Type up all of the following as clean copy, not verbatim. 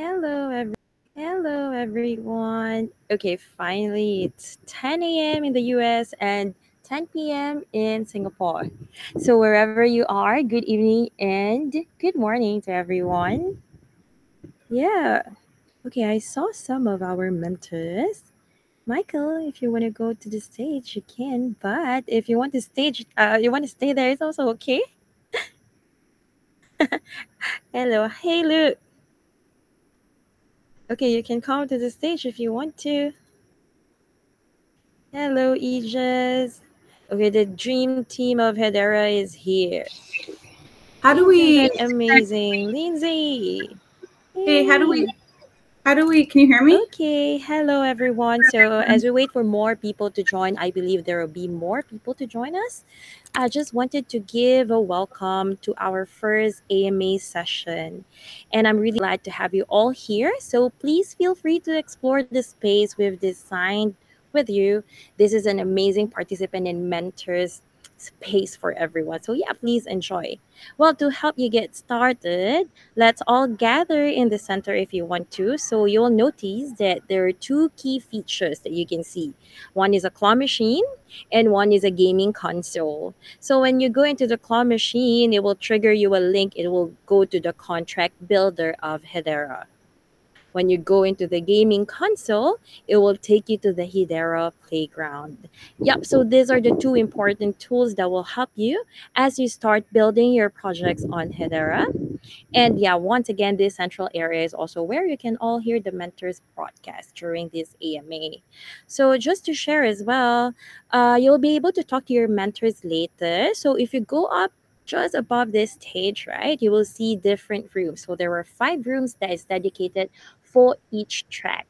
Hello, everyone. Okay, finally, it's 10 a.m. in the US and 10 p.m. in Singapore. So, wherever you are, good evening and good morning to everyone. Yeah, okay, I saw some of our mentors. Michael, if you want to go to the stage, you can. But if you want to you want to stay there, it's also okay. Hello, hey Luke. Okay, you can come to the stage if you want to. Hello, Aegis. Okay, the dream team of Hedera is here. How do Isn't we that amazing? Lindsay! hey, Yay! can you hear me? Okay, hello everyone. So, as we wait for more people to join, I believe there will be more people to join us. I just wanted to give a welcome to our first AMA session. And I'm really glad to have you all here. So please feel free to explore the space we've designed with you. This is an amazing participant and mentors space for everyone. So yeah, please enjoy. Well, to help you get started, let's all gather in the center if you want to. So you'll notice that there are two key features that you can see. One is a claw machine and one is a gaming console. So when you go into the claw machine, it will trigger you a link. It will go to the contract builder of Hedera. When you go into the gaming console, it will take you to the Hedera playground. Yep, so these are the two important tools that will help you as you start building your projects on Hedera. And yeah, once again, this central area is also where you can all hear the mentors broadcast during this AMA. So just to share as well, you'll be able to talk to your mentors later. So if you go up just above this stage, right, you will see different rooms. So there were 5 rooms that is dedicated for each track.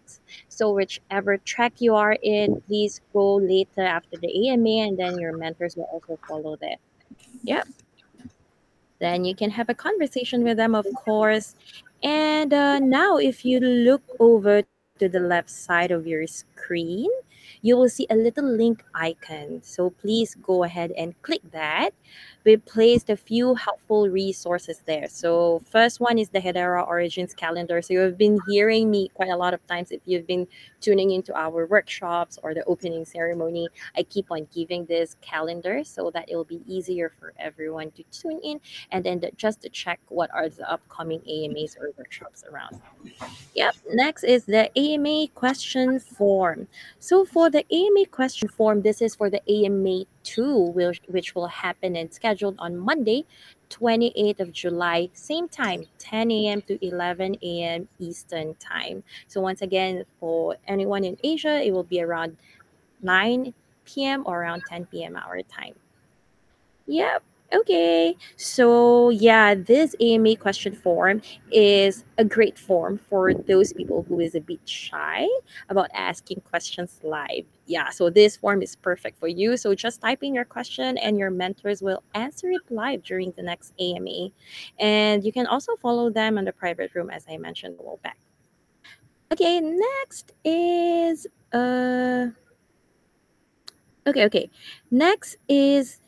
So whichever track you are in, please go later after the AMA, and then your mentors will also follow there. Yep. Then you can have a conversation with them, of course. And now, if you look over to the left side of your screen, you will see a little link icon. So please go ahead and click that. We placed a few helpful resources there. So first one is the Hedera Origins calendar. So you've been hearing me quite a lot of times if you've been tuning into our workshops or the opening ceremony. I keep on giving this calendar so that it will be easier for everyone to tune in and then just to check what are the upcoming AMAs or workshops around. Yep. Next is the AMA question form. So for the AMA question form, this is for the AMA 2, which will happen and scheduled on Monday, 28th of July, same time, 10 a.m. to 11 a.m. Eastern time. So once again, for anyone in Asia, it will be around 9 p.m. or around 10 p.m. our time. Yep. Okay. So, yeah, this AMA question form is a great form for those people who is a bit shy about asking questions live. Yeah, so this form is perfect for you. So, just type in your question and your mentors will answer it live during the next AMA. And you can also follow them on the private room, as I mentioned a while back. Okay, next is okay. Next is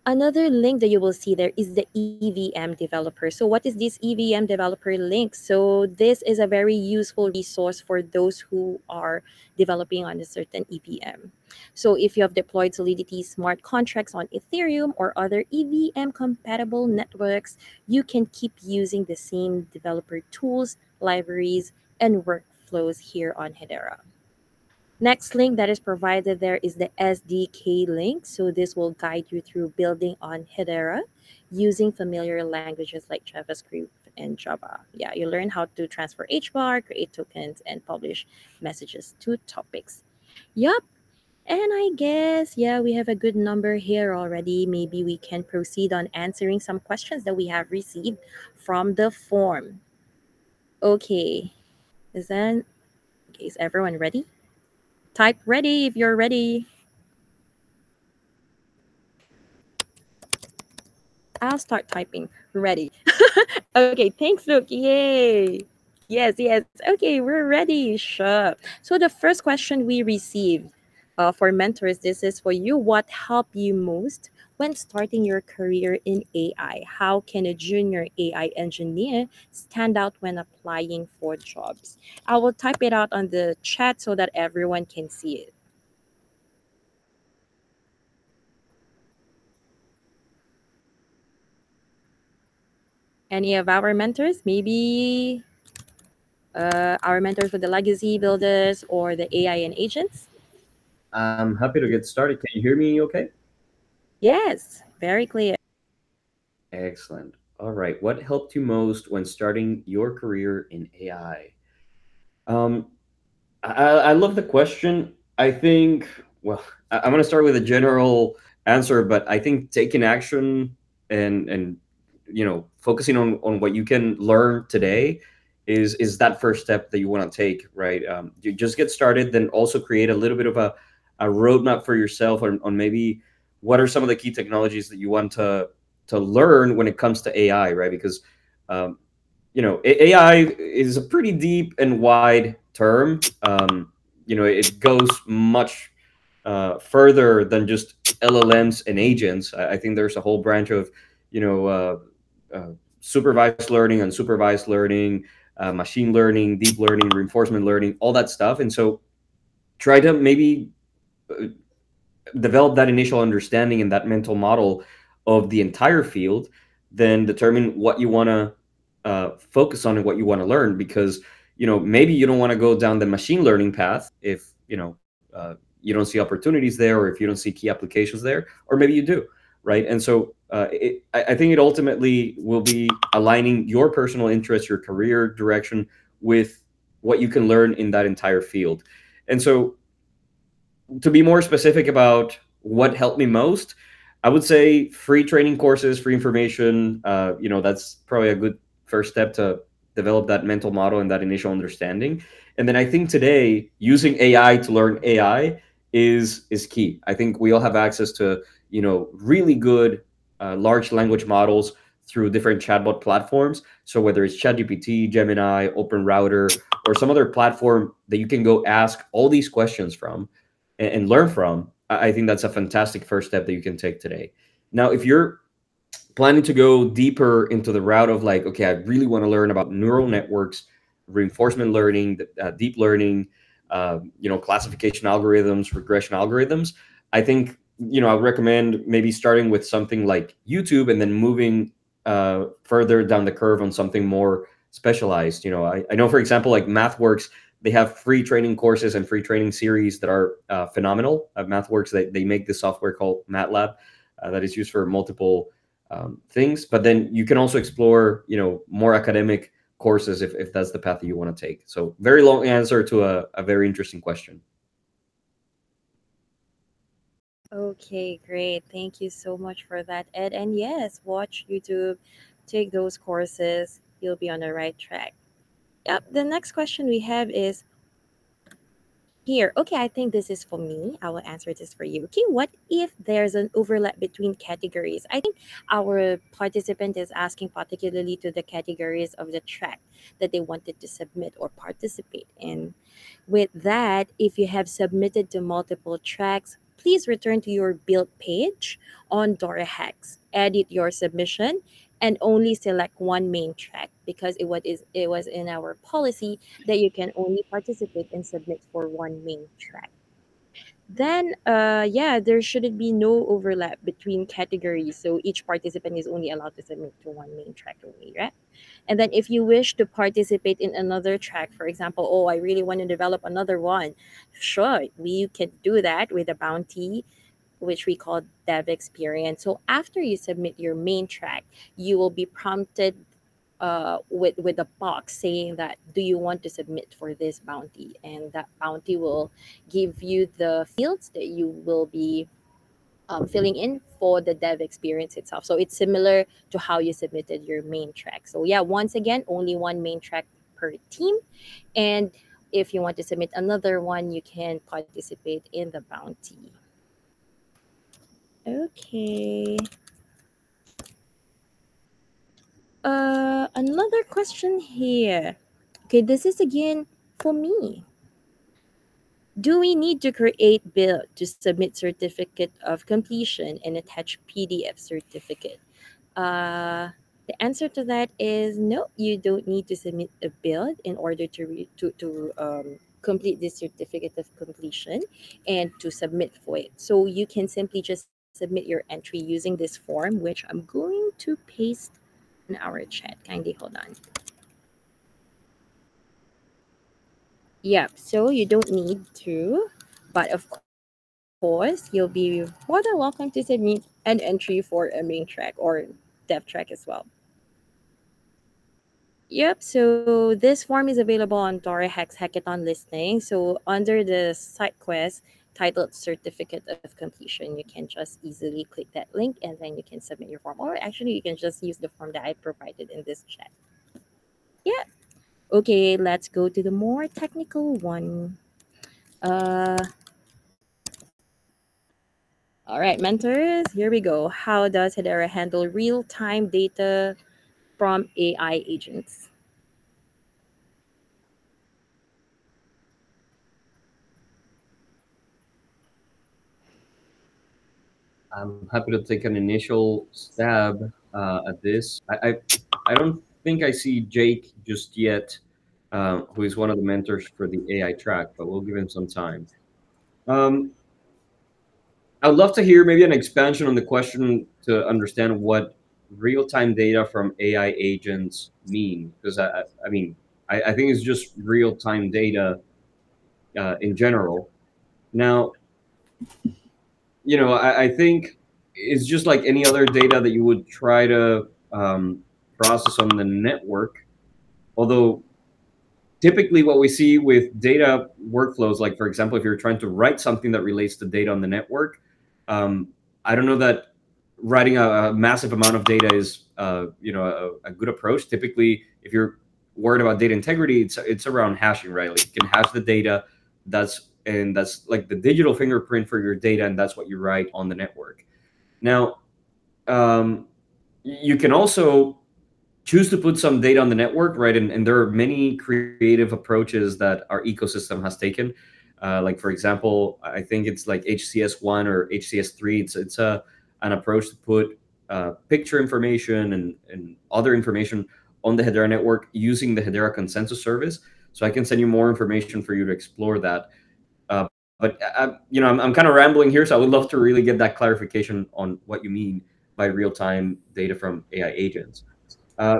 another link that you will see there is the EVM developer. So, what is this EVM developer link? So, this is a very useful resource for those who are developing on a certain EVM. So, if you have deployed Solidity smart contracts on Ethereum or other EVM compatible networks, you can keep using the same developer tools, libraries, and workflows here on Hedera. Next link that is provided there is the SDK link. So this will guide you through building on Hedera using familiar languages like JavaScript and Java. Yeah, you learn how to transfer HBAR, create tokens, and publish messages to topics. Yup. And I guess, yeah, we have a good number here already. Maybe we can proceed on answering some questions that we have received from the form. Okay. Is that okay? Is everyone ready? Type ready if you're ready. I'll start typing. Ready. Okay, thanks, Luke. Yay. Yes. Okay, we're ready. Sure. So the first question we received for mentors, this is for you. What helped you most when starting your career in AI? How can a junior AI engineer stand out when applying for jobs? I will type it out on the chat so that everyone can see it. Any of our mentors, maybe our mentors for the legacy builders or the AI and agents? I'm happy to get started. Can you hear me okay? Yes, very clear. Excellent. All right. What helped you most when starting your career in AI? Um, I love the question. I think, well, I'm going to start with a general answer, but I think taking action and focusing on what you can learn today is that first step that you want to take, right? You just get started, then also create a little bit of a roadmap for yourself on maybe what are some of the key technologies that you want to learn when it comes to AI, right? Because um, AI is a pretty deep and wide term. It goes much further than just LLMs and agents. I think there's a whole branch of, you know, uh, supervised learning, unsupervised learning, machine learning, deep learning, reinforcement learning, all that stuff. And so try to maybe develop that initial understanding and that mental model of the entire field, then determine what you want to focus on and what you want to learn. Because maybe you don't want to go down the machine learning path if you don't see opportunities there, or if you don't see key applications there, or maybe you do, right? And so I think it ultimately will be aligning your personal interests, your career direction, with what you can learn in that entire field. And so to be more specific about what helped me most, I would say free training courses, free information. That's probably a good first step to develop that mental model and that initial understanding. And then I think today using AI to learn AI is key. I think we all have access to really good large language models through different chatbot platforms. So whether it's ChatGPT, Gemini, Open Router, or some other platform that you can go ask all these questions from and learn from, I think that's a fantastic first step that you can take today. Now, if you're planning to go deeper into the route of like, okay, I really want to learn about neural networks, reinforcement learning, deep learning, classification algorithms, regression algorithms, I think, I would recommend maybe starting with something like YouTube and then moving further down the curve on something more specialized. I know, for example, like MathWorks, they have free training courses and free training series that are phenomenal. At MathWorks, they make this software called MATLAB that is used for multiple things. But then you can also explore, more academic courses if that's the path that you want to take. So very long answer to a very interesting question. Okay, great. Thank you so much for that, Ed. And yes, watch YouTube, take those courses. You'll be on the right track. Yep. The next question we have is here. Okay, I think this is for me. I will answer this for you. Okay, what if there's an overlap between categories? I think our participant is asking particularly to the categories of the track that they wanted to submit or participate in. With that, if you have submitted to multiple tracks, please return to your build page on Dora Hacks. Edit your submission and only select one main track because it was in our policy that you can only participate and submit for one main track. Then, yeah, there shouldn't be no overlap between categories. So each participant is only allowed to submit to one main track only, right? And then if you wish to participate in another track, for example, oh, I really want to develop another one, sure, we can do that with a bounty, which we call dev experience. So after you submit your main track, you will be prompted with a box saying that do you want to submit for this bounty, and that bounty will give you the fields that you will be filling in for the dev experience itself. So it's similar to how you submitted your main track. So yeah, once again, only one main track per team. And if you want to submit another one, you can participate in the bounty. Okay. Another question here. Okay, this is again for me. Do we need to create build to submit certificate of completion and attach PDF certificate? Uh, the answer to that is no. You don't need to submit a build in order to complete this certificate of completion and to submit for it. So you can simply just submit your entry using this form, which I'm going to paste on our chat. Kindly hold on. Yep. So you don't need to, but of course you'll be more than welcome to submit an entry for a main track or dev track as well. Yep, so this form is available on Dora Hackathon listing. So under the site quest titled Certificate of Completion, you can just easily click that link and then you can submit your form. Or actually, you can just use the form that I provided in this chat. Yeah. Okay, let's go to the more technical one. Uh, all right, mentors, here we go. How does Hedera handle real time data from AI agents? I'm happy to take an initial stab at this. I don't think I see Jake just yet, who is one of the mentors for the AI track, but we'll give him some time. Um, I'd love to hear maybe an expansion on the question to understand what real-time data from AI agents mean, because I mean, I think it's just real-time data in general. Now, I think it's just like any other data that you would try to process on the network. Although typically what we see with data workflows, like for example, if you're trying to write something that relates to data on the network, um, I don't know that writing a massive amount of data is a good approach. Typically, if you're worried about data integrity, it's around hashing, right? Like you can hash the data. That's like the digital fingerprint for your data, and that's what you write on the network. Now, um, you can also choose to put some data on the network, right? And there are many creative approaches that our ecosystem has taken. Like for example, I think it's like HCS1 or HCS3. It's an approach to put picture information and other information on the Hedera network using the Hedera consensus service. So I can send you more information for you to explore that. But I'm kind of rambling here, so I would love to really get that clarification on what you mean by real-time data from AI agents. Uh,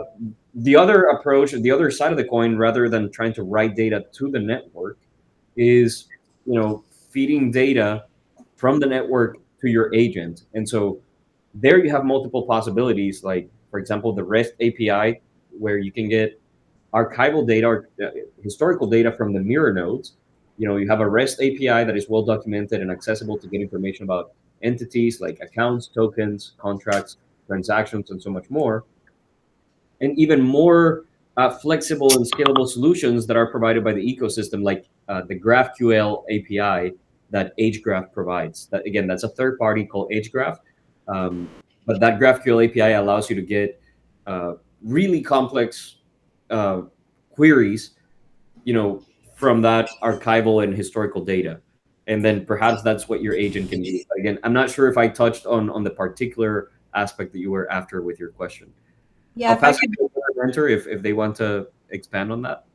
the other approach, the other side of the coin, rather than trying to write data to the network, is feeding data from the network to your agent. And so there you have multiple possibilities, like for example the REST API, where you can get archival data or historical data from the mirror nodes. You have a REST API that is well documented and accessible to get information about entities like accounts, tokens, contracts, transactions, and so much more, and even more flexible and scalable solutions that are provided by the ecosystem, like the GraphQL API that AgeGraph provides. That again, that's a third party called AgeGraph, but that GraphQL API allows you to get really complex uh, queries, you know, from that archival and historical data, and then perhaps that's what your agent can use. But again, I'm not sure if I touched on the particular aspect that you were after with your question. Yeah, I'll if I pass could, it to the mentor if they want to expand on that.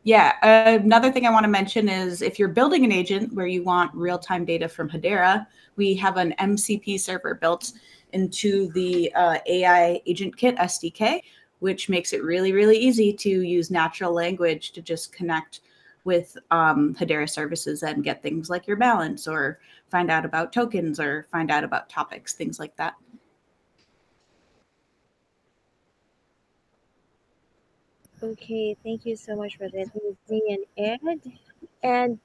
yeah, another thing I want to mention is if you're building an agent where you want real-time data from Hedera, we have an MCP server built into the AI Agent Kit SDK, which makes it really, really easy to use natural language to just connect with Hedera services and get things like your balance or find out about tokens or find out about topics, things like that. Okay, thank you so much for that, Lizzie and Ed. And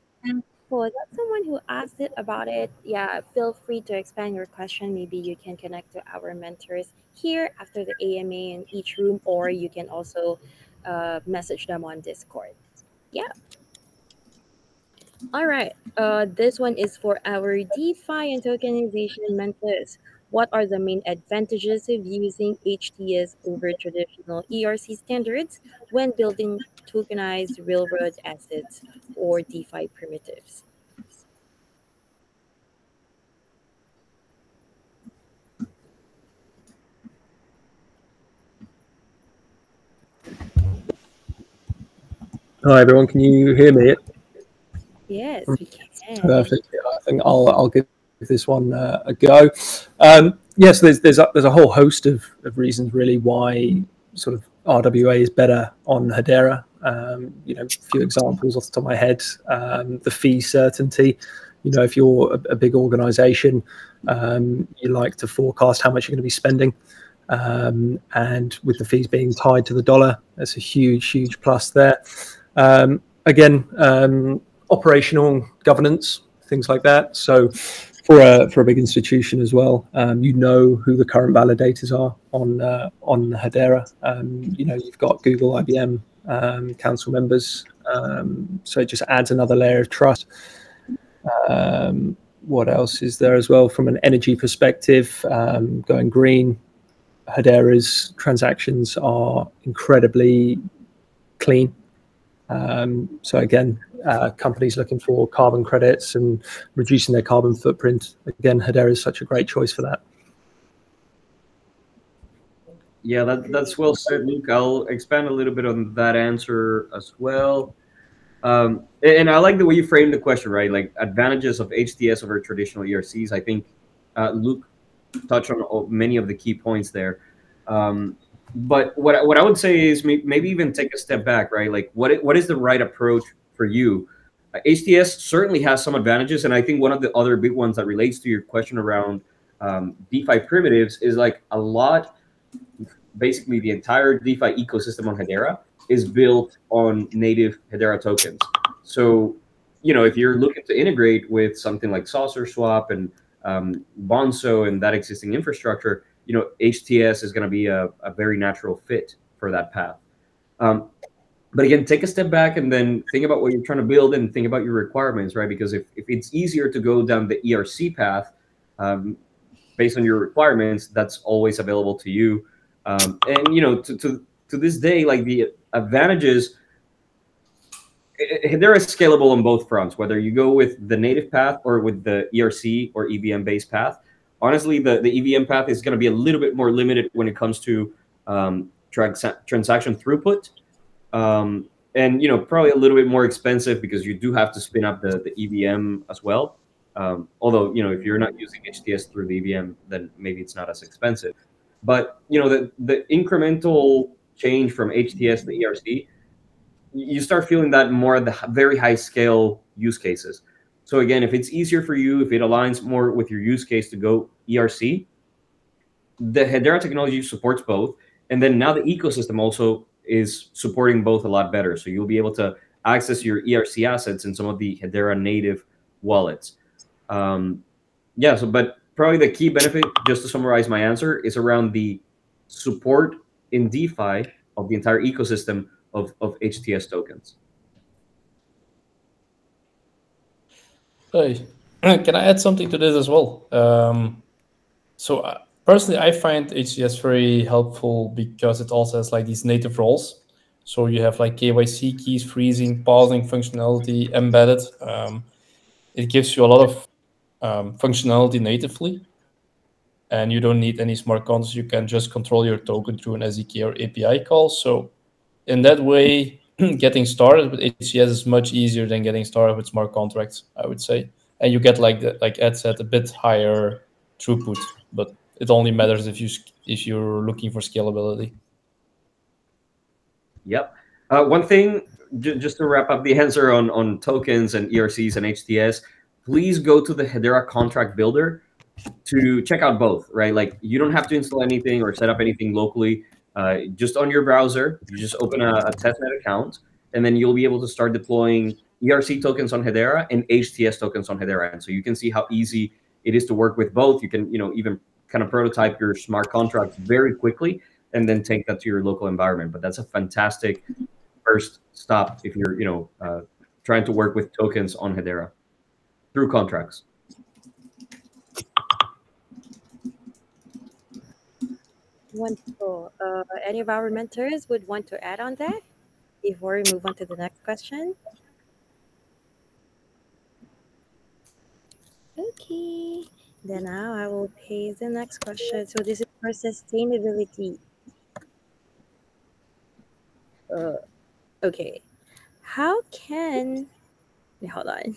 for that someone who asked it about it, yeah, feel free to expand your question. Maybe you can connect to our mentors here after the AMA in each room, or you can also message them on Discord. Yeah. All right. This one is for our DeFi and tokenization mentors. What are the main advantages of using HTS over traditional ERC standards when building tokenized railroad assets or DeFi primitives? Hi everyone, can you hear me? Yes, we can. Perfect. Yeah, I think I'll give this one a go. Yes, there's a whole host of reasons really why sort of RWA is better on Hedera. A few examples off the top of my head. The fee certainty. If you're a big organization, you like to forecast how much you're going to be spending. And with the fees being tied to the dollar, that's a huge plus there. Again, operational governance, things like that. So for a big institution as well, who the current validators are on Hedera. You've got Google, IBM, council members. So it just adds another layer of trust. What else is there as well from an energy perspective? Going green, Hedera's transactions are incredibly clean. So again, companies looking for carbon credits and reducing their carbon footprint. Again, Hedera is such a great choice for that. Yeah, that's well said, Luke. I'll expand a little bit on that answer as well. And I like the way you framed the question, right? Like advantages of HTS over traditional ERCs. I think Luke touched on many of the key points there. But what I would say is maybe even take a step back, right? Like what is the right approach for you? HTS certainly has some advantages, and I think one of the other big ones that relates to your question around DeFi primitives is like a lot. Basically, the entire DeFi ecosystem on Hedera is built on native Hedera tokens. So, if you're looking to integrate with something like Saucer Swap and Bonzo and that existing infrastructure, HTS is going to be a very natural fit for that path. But again, take a step back and then think about what you're trying to build and think about your requirements, right? Because if it's easier to go down the ERC path based on your requirements, that's always available to you. And to this day, like the advantages, they're scalable on both fronts. Whether you go with the native path or with the ERC or EVM based path, honestly, the EVM path is going to be a little bit more limited when it comes to transaction throughput, and probably a little bit more expensive because you do have to spin up the EVM as well. Although if you're not using HTS through the EVM, then maybe it's not as expensive. But the incremental change from HTS to ERC, you start feeling that more at the very high scale use cases. So again, if it's easier for you, if it aligns more with your use case to go ERC, the Hedera technology supports both. And then now the ecosystem also is supporting both a lot better. So you'll be able to access your ERC assets in some of the Hedera native wallets. But probably the key benefit, just to summarize my answer, is around the support in DeFi of the entire ecosystem of HTS tokens. Hey, can I add something to this as well? Personally, I find HTS very helpful because it also has like these native roles. So you have like KYC keys, freezing, pausing functionality embedded. It gives you a lot of functionality natively, and you don't need any smart contracts. You can just control your token through an SDK or API call. So in that way, getting started with HTS is much easier than getting started with smart contracts, I would say. And you get like Ed said, a bit higher throughput, but it only matters if you're looking for scalability. Yep. One thing, just to wrap up the answer on tokens and ERCs and HTS, please go to the Hedera contract builder to check out both, right? Like you don't have to install anything or set up anything locally. Just on your browser, you just open a testnet account, and then you'll be able to start deploying ERC tokens on Hedera and HTS tokens on Hedera. And so you can see how easy it is to work with both. You can, even kind of prototype your smart contracts very quickly and then take that to your local environment. But that's a fantastic first stop if you're, trying to work with tokens on Hedera through contracts. Wonderful. Any of our mentors would want to add on that before we move on to the next question? Okay. Then now I will pose the next question. So this is for sustainability. Uh, okay. How can hold on.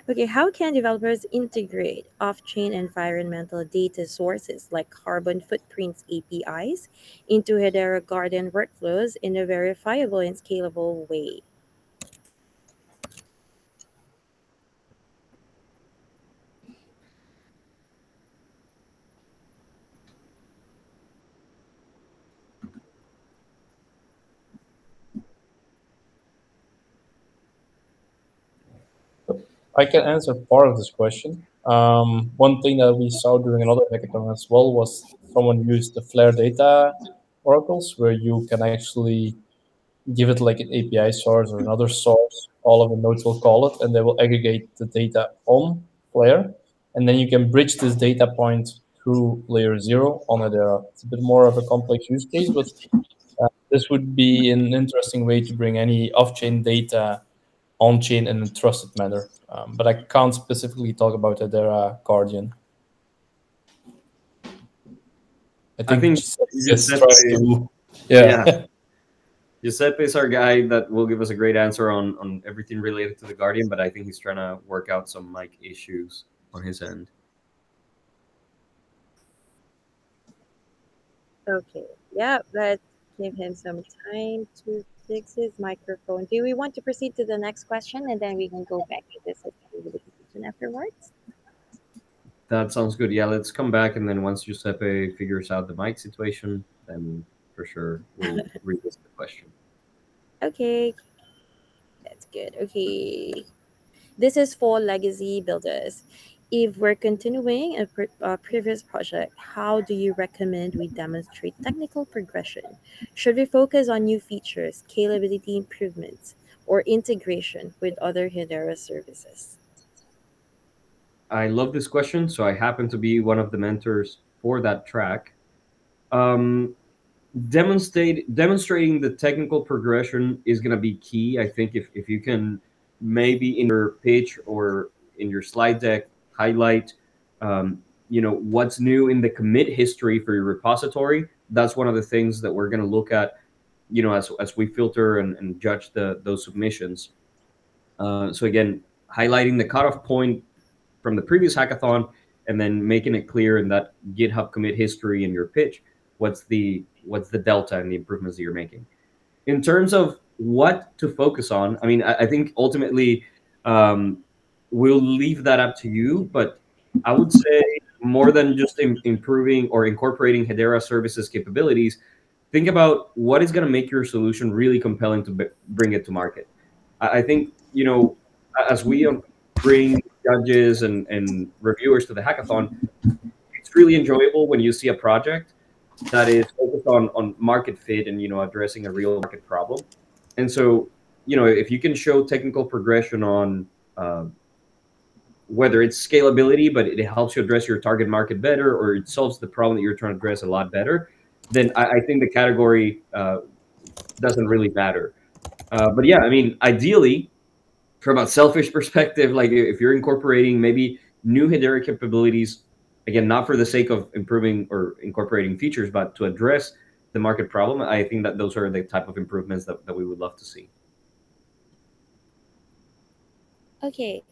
Okay, how can developers integrate off-chain environmental data sources like carbon footprints APIs into Hedera Garden workflows in a verifiable and scalable way? I can answer part of this question. One thing that we saw during another hackathon as well was someone used the Flare data oracles, where you can actually give it like an API source or another source. All of the nodes will call it, and they will aggregate the data on Flare, and then you can bridge this data point through layer zero on Hedera. It's a bit more of a complex use case, but this would be an interesting way to bring any off-chain data on-chain in a trusted manner. But I can't specifically talk about Hedera Guardian. I I think think Giuseppe is Giuseppe, trying to, yeah, yeah. Giuseppe is our guy that will give us a great answer on everything related to the Guardian, but I think he's trying to work out some mic issues on his end. Okay. Yeah, let's give him some time to fix his microphone. Do we want to proceed to the next question and then we can go back to this question afterwards? That sounds good. Yeah, let's come back, and then once Giuseppe figures out the mic situation, then for sure we'll revisit the question. Okay, that's good. Okay. This is for legacy builders. If we're continuing a previous project, how do you recommend we demonstrate technical progression? Should we focus on new features, scalability improvements, or integration with other Hedera services? I love this question. So I happen to be one of the mentors for that track. Um, demonstrating the technical progression is going to be key. I think if you can maybe in your pitch or in your slide deck highlight what's new in the commit history for your repository. That's one of the things that we're going to look at as we filter and judge those submissions. So again, highlighting the cutoff point from the previous hackathon, and then making it clear in that GitHub commit history in your pitch what's the delta and the improvements that you're making. In terms of what to focus on, I mean, I think ultimately we'll leave that up to you, but I would say more than just improving or incorporating Hedera services capabilities, think about what is going to make your solution really compelling to bring it to market. I think, as we bring judges and reviewers to the hackathon, it's really enjoyable when you see a project that is focused on market fit and addressing a real market problem. And so, if you can show technical progression on whether it's scalability, but it helps you address your target market better, or it solves the problem that you're trying to address a lot better, then I think the category doesn't really matter. But yeah, I mean, ideally, from a selfish perspective, like if you're incorporating maybe new Hedera capabilities, again, not for the sake of improving or incorporating features, but to address the market problem, I think that those are the type of improvements that we would love to see. Okay,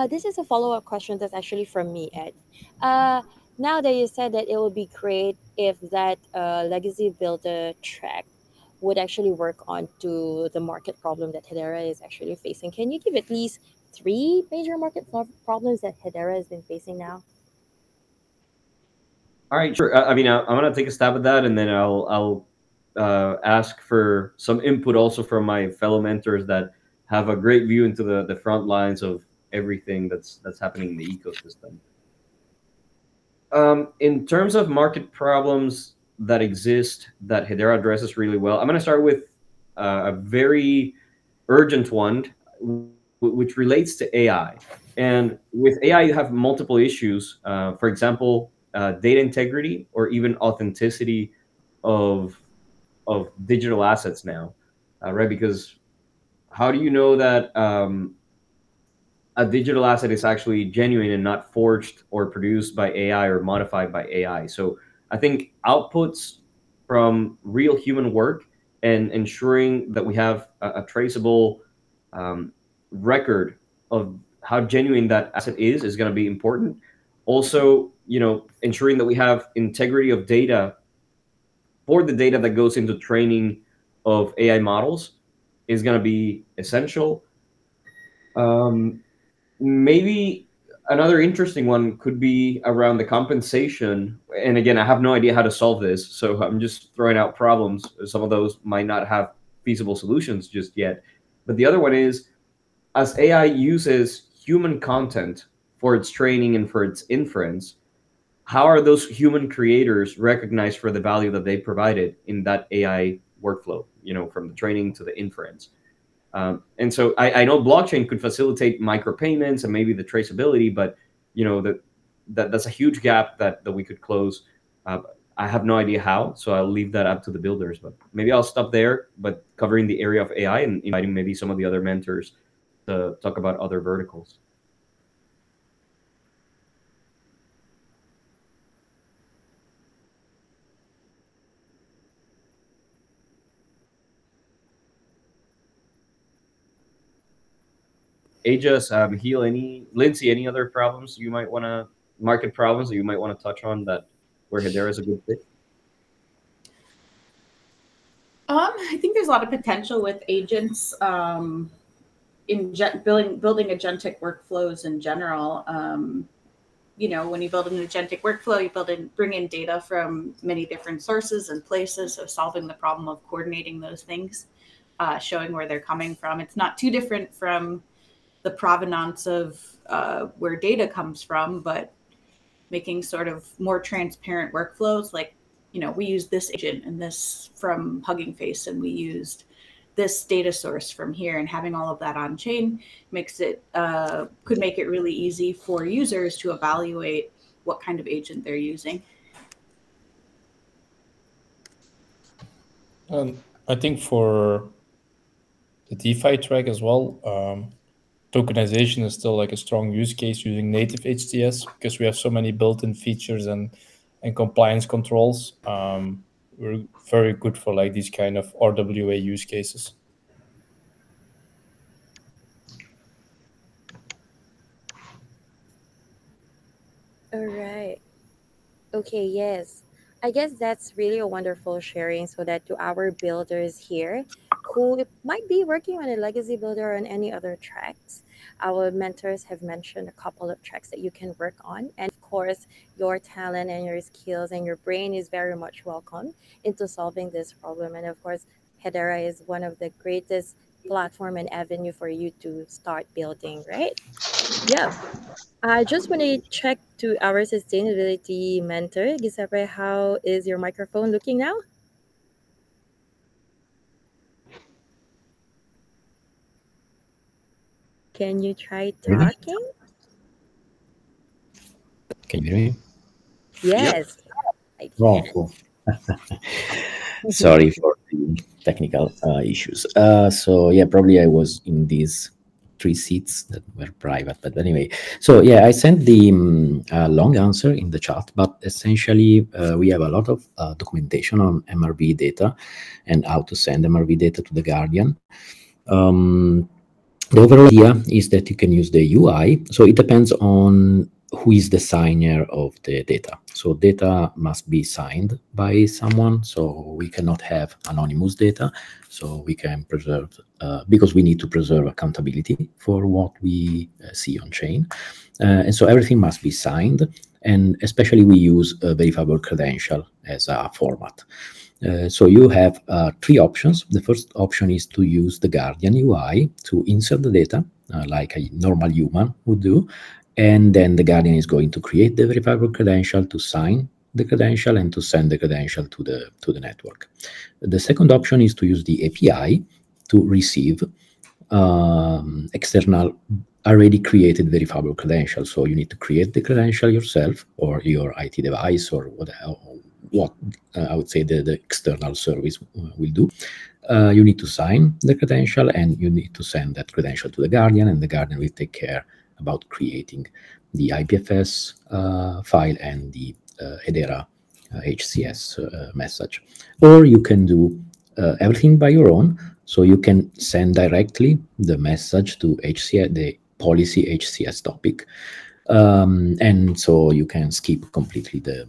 this is a follow-up question that's actually from me, Ed. Uh, Now that you said that it would be great if that legacy builder track would actually work onto the market problem that Hedera is actually facing, can you give at least three major market problems that Hedera has been facing now? All right, sure. I mean, I'm gonna take a stab at that, and then I'll ask for some input also from my fellow mentors that have a great view into the front lines of everything that's happening in the ecosystem. In terms of market problems that exist that Hedera addresses really well, I'm going to start with a very urgent one, which relates to AI. And with AI, you have multiple issues. For example, data integrity or even authenticity of digital assets now, right? Because how do you know that a digital asset is actually genuine and not forged or produced by AI or modified by AI? So I think outputs from real human work and ensuring that we have a traceable record of how genuine that asset is going to be important. Also, ensuring that we have integrity of data for the data that goes into training of AI models is going to be essential. Maybe another interesting one could be around the compensation. And again, I have no idea how to solve this, so I'm just throwing out problems. Some of those might not have feasible solutions just yet. But the other one is, as AI uses human content for its training and for its inference, how are those human creators recognized for the value that they provided in that AI workflow, from the training to the inference? And so I know blockchain could facilitate micropayments and maybe the traceability, but that's a huge gap that we could close. I have no idea how, so I'll leave that up to the builders. But maybe I'll stop there, but covering the area of AI and inviting maybe some of the other mentors to talk about other verticals. Ajas, Heal, Lindsay, any other problems you might want to, market problems that you might want to touch on that where Hedera is a good fit? I think there's a lot of potential with agents in building agentic workflows in general. When you build an agentic workflow, bring in data from many different sources and places. So solving the problem of coordinating those things, showing where they're coming from. It's not too different from the provenance of where data comes from, but making sort of more transparent workflows. Like, we use this agent and this from Hugging Face, and we used this data source from here, and having all of that on chain could make it really easy for users to evaluate what kind of agent they're using. I think for the DeFi track as well, tokenization is still like a strong use case using native HTS, because we have so many built-in features and compliance controls. We're very good for like these kind of RWA use cases. All right. Okay, yes. I guess that's really a wonderful sharing, so that to our builders here who might be working on a legacy builder or on any other tracks, our mentors have mentioned a couple of tracks that you can work on. And of course, your talent and your skills and your brain is very much welcome into solving this problem. And of course, Hedera is one of the greatest platform and avenue for you to start building, right? Yeah. I just want to check to our sustainability mentor, Giuseppe, how is your microphone looking now? Can you try Really? talking? Can you hear me? Yes, I Oh, can. cool. Sorry for the technical issues. So yeah, probably I was in these 3 seats that were private, but anyway. So yeah, I sent the long answer in the chat, but essentially we have a lot of documentation on MRV data and how to send MRV data to the Guardian. The overall idea is that you can use the UI. So it depends on who is the signer of the data. So data must be signed by someone. So we cannot have anonymous data. So we can preserve, because we need to preserve accountability for what we see on chain. And so everything must be signed. And especially we use a verifiable credential as a format. So you have 3 options. The first option is to use the Guardian UI to insert the data like a normal human would do. And then the Guardian is going to create the verifiable credential, to sign the credential, and to send the credential to the network. The second option is to use the API to receive external already created verifiable credentials. So you need to create the credential yourself, or your IT device, or what I would say the external service will do. You need to sign the credential, and you need to send that credential to the Guardian, and the Guardian will take care about creating the IPFS file and the Hedera HCS message. Or you can do everything by your own. So you can send directly the message to HCS, the policy HCS topic. And so you can skip completely the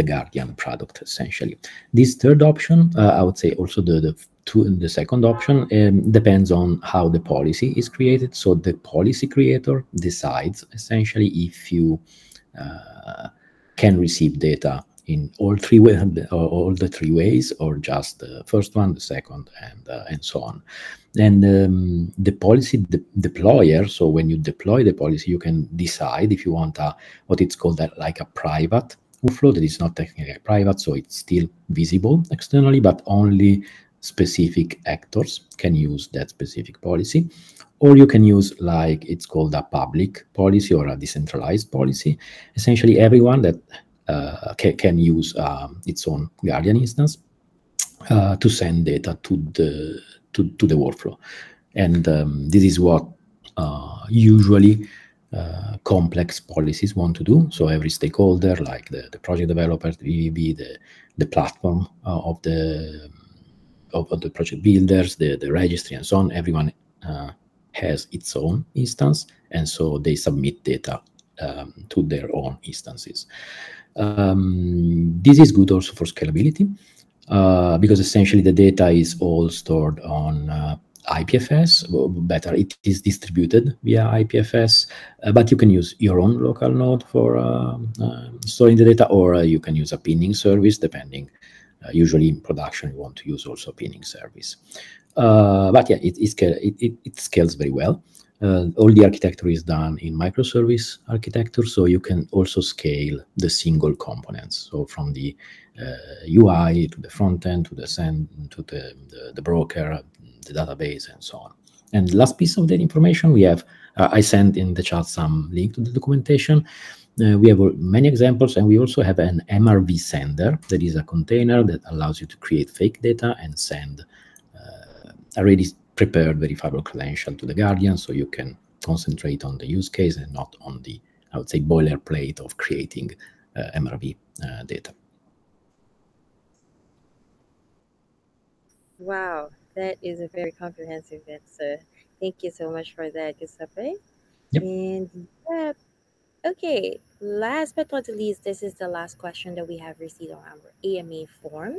Guardian product, essentially. This third option, I would say also the second option depends on how the policy is created. So the policy creator decides essentially if you can receive data in all the three ways, or just the first one, the second, and so on. And the policy deployer, so when you deploy the policy, you can decide if you want what it's called like a private workflow that is not technically private, so it's still visible externally, but only specific actors can use that specific policy. Or you can use, like, it's called a public policy or a decentralized policy. Essentially, everyone that can use its own Guardian instance to send data to the workflow. And this is what usually complex policies want to do. So every stakeholder, like the project developers, the VVB, the platform of the project builders, the registry, and so on, everyone has its own instance, and so they submit data to their own instances. This is good also for scalability, because essentially the data is all stored on IPFS. Better, it is distributed via IPFS, but you can use your own local node for storing the data, or you can use a pinning service, depending. Usually in production, you want to use also a pinning service. But yeah, it scales very well. All the architecture is done in microservice architecture, so you can also scale the single components. So from the UI to the front end to the send to the broker, the database, and so on. And last piece of that information we have, I sent in the chat some link to the documentation. We have many examples, and we also have an MRV sender, that is a container that allows you to create fake data and send already prepared verifiable credential to the Guardian, so you can concentrate on the use case and not on the, I would say, boilerplate of creating MRV data. Wow, that is a very comprehensive answer. Thank you so much for that, Giuseppe. Yep. And yeah, okay, last but not least, this is the last question that we have received on our AMA form.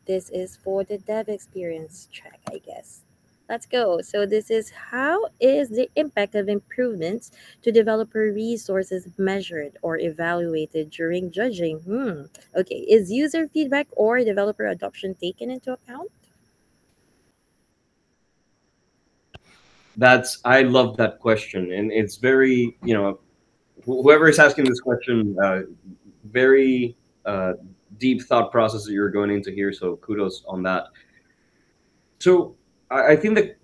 This is for the dev experience check, I guess. Let's go. So this is, how is the impact of improvements to developer resources measured or evaluated during judging? Okay, is user feedback or developer adoption taken into account? I love that question, and it's very, whoever is asking this question, very deep thought process that you're going into here. So kudos on that. So I think that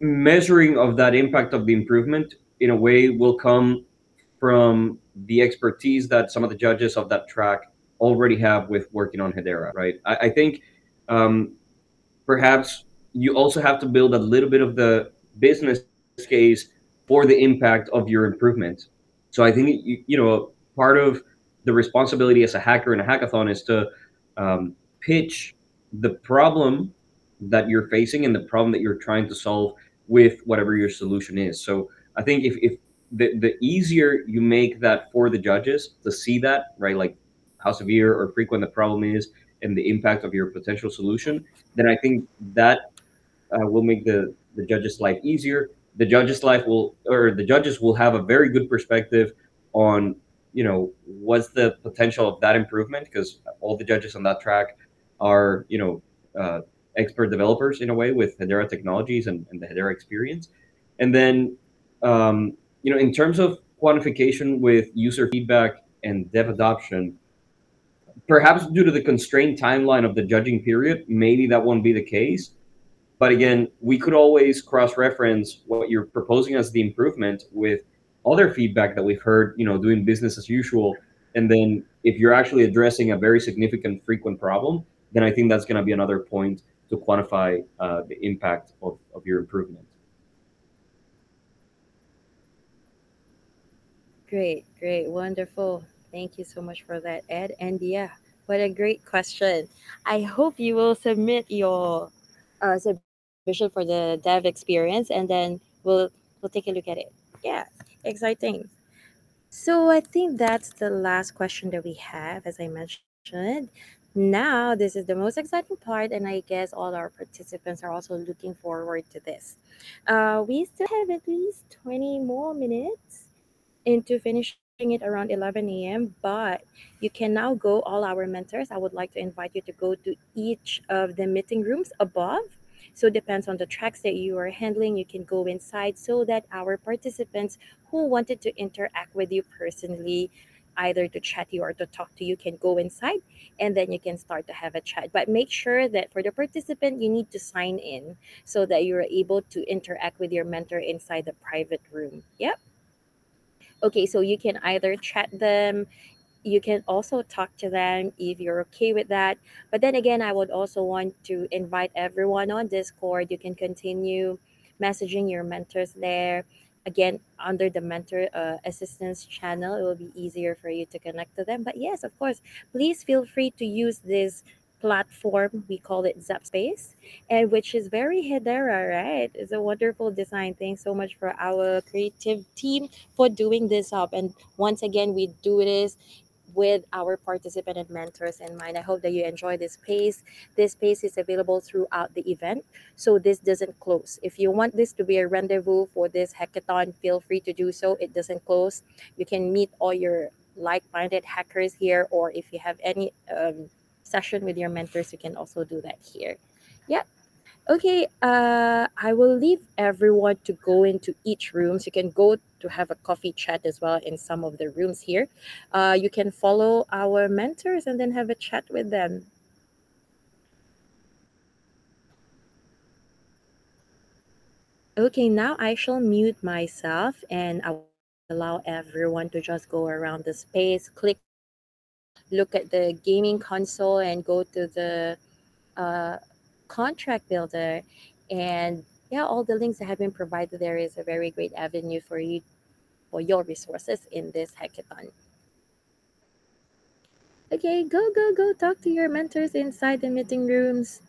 measuring of that impact of the improvement in a way will come from the expertise that some of the judges of that track already have with working on Hedera, right? I think perhaps you also have to build a little bit of the business case for the impact of your improvement. So I think part of the responsibility as a hacker in a hackathon is to pitch the problem that you're facing and the problem that you're trying to solve with whatever your solution is. So I think if the easier you make that for the judges to see that, right, like how severe or frequent the problem is and the impact of your potential solution, then I think that will make the judges' life easier. The judges' will have a very good perspective on what's the potential of that improvement, because all the judges on that track are expert developers in a way with Hedera technologies and the Hedera experience. And then in terms of quantification with user feedback and dev adoption, perhaps due to the constrained timeline of the judging period, maybe that won't be the case. But again, we could always cross-reference what you're proposing as the improvement with other feedback that we've heard, doing business as usual, And then if you're actually addressing a very significant frequent problem, then I think that's going to be another point to quantify the impact of your improvement. Great, great, wonderful. Thank you so much for that, Ed. And yeah, what a great question. I hope you will submit your submission for the dev experience, and then we'll take a look at it. Yeah, exciting. So I think that's the last question that we have, as I mentioned. Now, this is the most exciting part, and I guess all our participants are also looking forward to this. We still have at least 20 more minutes into finishing it around 11 a.m. But you can now go, all our mentors. I would like to invite you to go to each of the meeting rooms above. So it depends on the tracks that you are handling. You can go inside so that our participants who wanted to interact with you personally, either to chat you or to talk to you, can go inside and then you can start to have a chat. But make sure that for the participant, you need to sign in so that you're able to interact with your mentor inside the private room. Yep. Okay, so you can either chat them, you can also talk to them if you're okay with that. But then again, I would also want to invite everyone on Discord. You can continue messaging your mentors there. Again, under the mentor assistance channel, it will be easier for you to connect to them. But yes, of course, please feel free to use this platform. We call it Zapspace, and which is very Hedera, right? It's a wonderful design. Thanks so much for our creative team for doing this up. And once again, we do this with our participant and mentors in mind. I hope that you enjoy this space. This space is available throughout the event, so this doesn't close. If you want this to be a rendezvous for this hackathon, feel free to do so. It doesn't close. You can meet all your like-minded hackers here, or if you have any session with your mentors, you can also do that here. Yeah. Okay, I will leave everyone to go into each room. So you can go to have a coffee chat as well in some of the rooms here. You can follow our mentors and then have a chat with them. Okay, now I shall mute myself and I will allow everyone to just go around the space, click around, look at the gaming console, and go to the uh, contract builder. And yeah, all the links that have been provided there is a very great avenue for you for your resources in this hackathon. Okay, go, go, go talk to your mentors inside the meeting rooms.